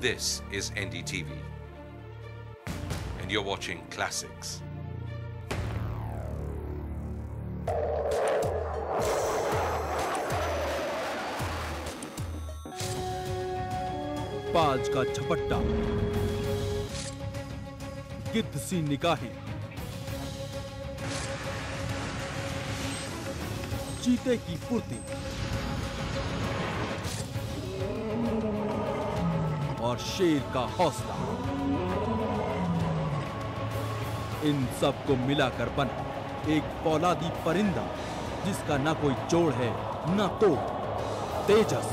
This is NDTV, and you're watching Classics. बाज का झपट्टा, गिद्ध सी निगाहें, चीते की फुर्ती और शेर का हौसला, इन सब को मिलाकर बना एक फौलादी परिंदा जिसका ना कोई जोड़ है ना तोड़, तेजस।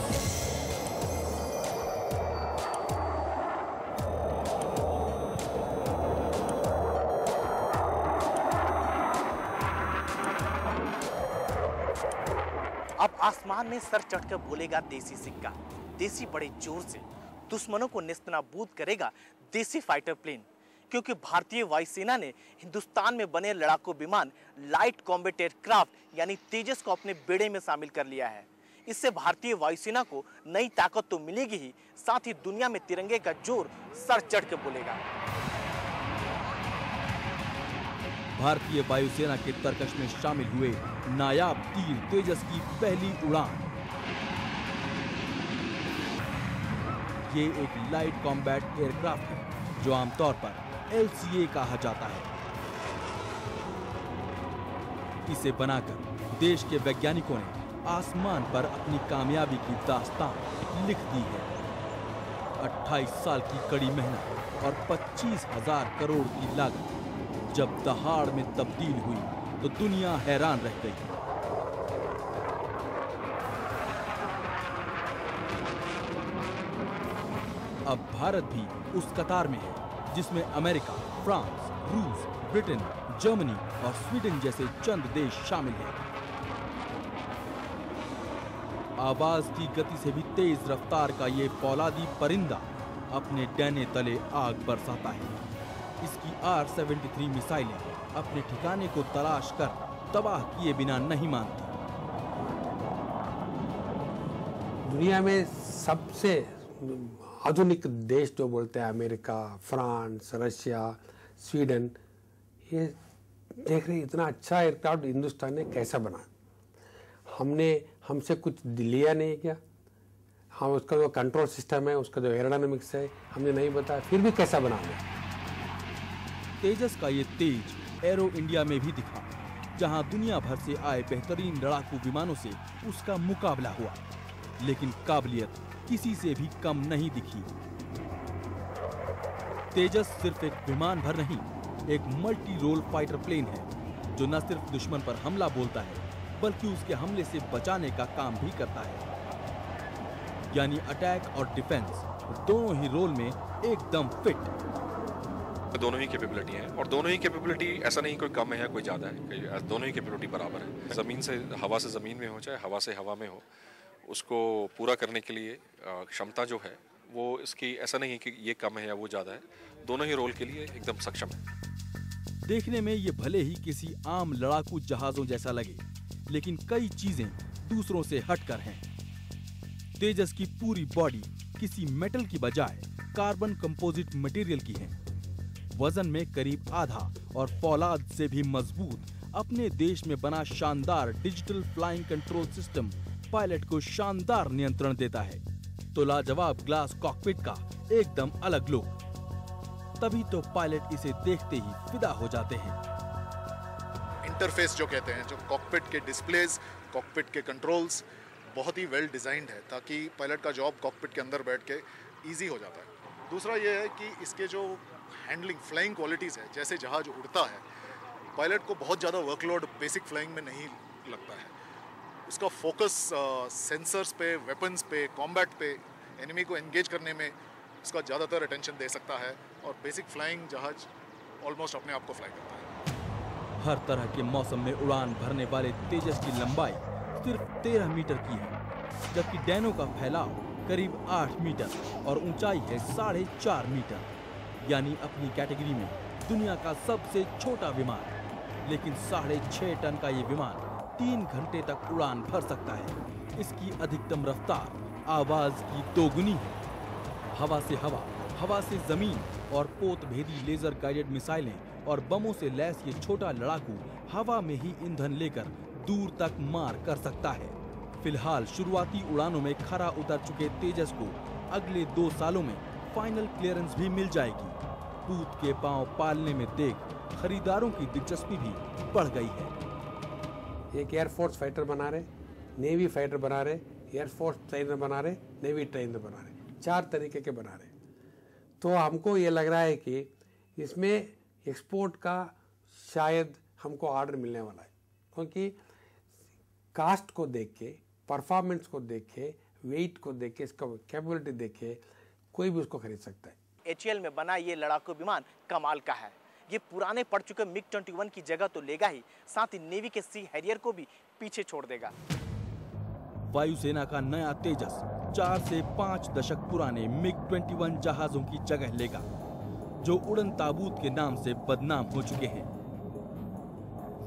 अब आसमान में सर चढ़कर बोलेगा देसी सिक्का, देसी बड़े जोर से दुश्मनों को नेस्तनाबूद करेगा देसी फाइटर प्लेन, क्योंकि भारतीय वायुसेना ने हिंदुस्तान में बने लड़ाकू विमान लाइट कॉम्बैट एयरक्राफ्ट यानी तेजस को अपने बेड़े में शामिल कर लिया है। इससे भारतीय वायुसेना को नई ताकत तो मिलेगी ही, साथ ही दुनिया में तिरंगे का जोर सर चढ़ के बोलेगा। भारतीय वायुसेना के तरकश में शामिल हुए नायाब तीर तेजस की पहली उड़ान। ये एक लाइट कॉम्बैट एयरक्राफ्ट है जो आमतौर पर LCA कहा जाता है। इसे बनाकर देश के वैज्ञानिकों ने आसमान पर अपनी कामयाबी की दास्तान लिख दी है। 28 साल की कड़ी मेहनत और 25,000 करोड़ की लागत जब दहाड़ में तब्दील हुई तो दुनिया हैरान रह गई। अब भारत भी उस कतार में है जिसमें अमेरिका, फ्रांस, रूस, ब्रिटेन, जर्मनी और स्वीडन जैसे चंद देश शामिल हैं। आवाज की गति से भी तेज रफ्तार का ये फौलादी परिंदा अपने डैने तले आग बरसाता है। इसकी R-73 मिसाइलें अपने ठिकाने को तलाश कर तबाह किए बिना नहीं मानती। दुनिया में सबसे आधुनिक देश जो बोलते हैं अमेरिका, फ्रांस, रशिया, स्वीडन, ये देख रहे इतना अच्छा एयरक्राफ्ट हिंदुस्तान ने कैसा बना। हमसे कुछ लिया नहीं क्या? हाँ, उसका जो कंट्रोल सिस्टम है, उसका जो एरोडायनामिक्स है, हमने नहीं बताया, फिर भी कैसा बना है। तेजस का ये तेज एरो इंडिया में भी दिखा, जहां दुनिया भर से आए बेहतरीन लड़ाकू विमानों से उसका मुकाबला हुआ, लेकिन काबिलियत किसी से भी कम नहीं दिखी। तेजस सिर्फ एक विमान भर नहीं, एक मल्टी रोल फाइटर प्लेन है जो न सिर्फ दुश्मन पर हमला बोलता है बल्कि उसके हमले से बचाने का काम भी करता है। यानी अटैक और डिफेंस दोनों ही रोल में एकदम फिट। दोनों ही कैपेबिलिटी हैं और दोनों ही कैपेबिलिटी ऐसा नहीं कोई कम है या कोई ज़्यादा है, दोनों ही कैपेबिलिटी बराबर है। ज़मीन से हवा से ज़मीन में हो चाहे हवा से हवा में हो, उसको पूरा करने के लिए क्षमता जो है वो इसकी ऐसा नहीं है कि ये कम है या वो ज़्यादा है, दोनों ही रोल के लिए एकदम सक्षम है। देखने में ये भले ही किसी आम लड़ाकू जहाजों जैसा लगे, लेकिन कई चीजें दूसरों से हटकर हैं। तेजस की पूरी बॉडी किसी मेटल की बजाय कार्बन कंपोजिट मटेरियल की है। वजन में करीब आधा और फौलाद से भी मजबूत अपने देश में बना शानदार digital flying control system pilot को शानदार नियंत्रण देता है। तो लाजवाब ग्लास कॉकपिट का एकदम अलग लुक, तभी तो पायलट इसे देखते ही फिदा हो जाते हैं। इंटरफेस जो कहते हैं, जो कॉकपिट के डिस्प्लेज, कॉकपिट के कंट्रोल्स बहुत ही वेल डिजाइंड है ताकि पायलट का जॉब कॉकपिट के अंदर बैठ के इजी हो जाता है। दूसरा ये है कि इसके जो हैंडलिंग फ्लाइंग क्वालिटीज़ है, जैसे जहाज उड़ता है, पायलट को बहुत ज़्यादा वर्कलोड बेसिक फ्लाइंग में नहीं लगता है। उसका फोकस सेंसर्स पे, वेपन्स पे, कॉम्बैट पे, एनिमी को एंगेज करने में उसका ज़्यादातर अटेंशन दे सकता है और बेसिक फ्लाइंग जहाज ऑलमोस्ट अपने आप को फ्लाई करता है। हर तरह के मौसम में उड़ान भरने वाले तेजस की लंबाई सिर्फ 13 मीटर की है, जबकि डैनो का फैलाव करीब 8 मीटर और ऊंचाई है 4.5 मीटर। यानी अपनी कैटेगरी में दुनिया का सबसे छोटा विमान। लेकिन 6.5 टन का ये विमान 3 घंटे तक उड़ान भर सकता है। इसकी अधिकतम रफ्तार आवाज की दोगुनी है। हवा से हवा, हवा से जमीन और पोतभेदी लेजर गाइडेड मिसाइलें और बमों से लैस ये छोटा लड़ाकू हवा में ही ईंधन लेकर दूर तक मार कर सकता है। फिलहाल शुरुआती उड़ानों में खरा उतर चुके तेजस को अगले 2 सालों में फाइनल क्लियरेंस भी मिल जाएगी। पूत के पांव पालने में देख खरीदारों की दिलचस्पी भी बढ़ गई है। एक एयरफोर्स फाइटर बना रहे, नेवी फाइटर बना रहे, एयरफोर्स ट्रेनर बना रहे, नेवी ट्रेनर बना रहे, 4 तरीके के बना रहे। तो हमको ये लग रहा है कि इसमें एक्सपोर्ट का शायद हमको ऑर्डर मिलने वाला है, क्योंकि कास्ट को देख के, परफॉर्मेंस को देख के, वेट को देख के, इसका कैपेबिलिटी देख के कोई भी उसको खरीद सकता है। HAL में बना ये लड़ाकू विमान कमाल का है। ये पुराने पड़ चुके MiG-21 की जगह तो लेगा ही, साथ ही नेवी के सी हैरियर को भी पीछे छोड़ देगा। वायुसेना का नया तेजस 4 से 5 दशक पुराने MiG-21 जहाजों की जगह लेगा, जो उड़न ताबूत के नाम से बदनाम हो चुके हैं।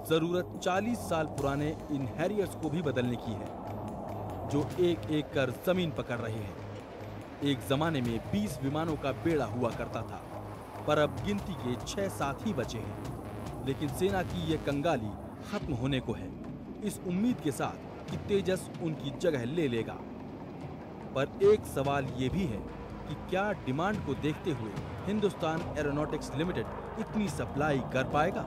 जरूरत 40 साल पुराने इन हैरियर्स को भी बदलने की है, जो एक एक कर जमीन पकड़ रहे हैं। एक जमाने में 20 विमानों का बेड़ा हुआ करता था, पर अब गिनती के 6-7 ही बचे हैं। लेकिन सेना की ये कंगाली खत्म होने को है, इस उम्मीद के साथ कि तेजस उनकी जगह ले लेगा। पर एक सवाल ये भी है कि क्या डिमांड को देखते हुए हिंदुस्तान एरोनॉटिक्स लिमिटेड इतनी सप्लाई कर पाएगा?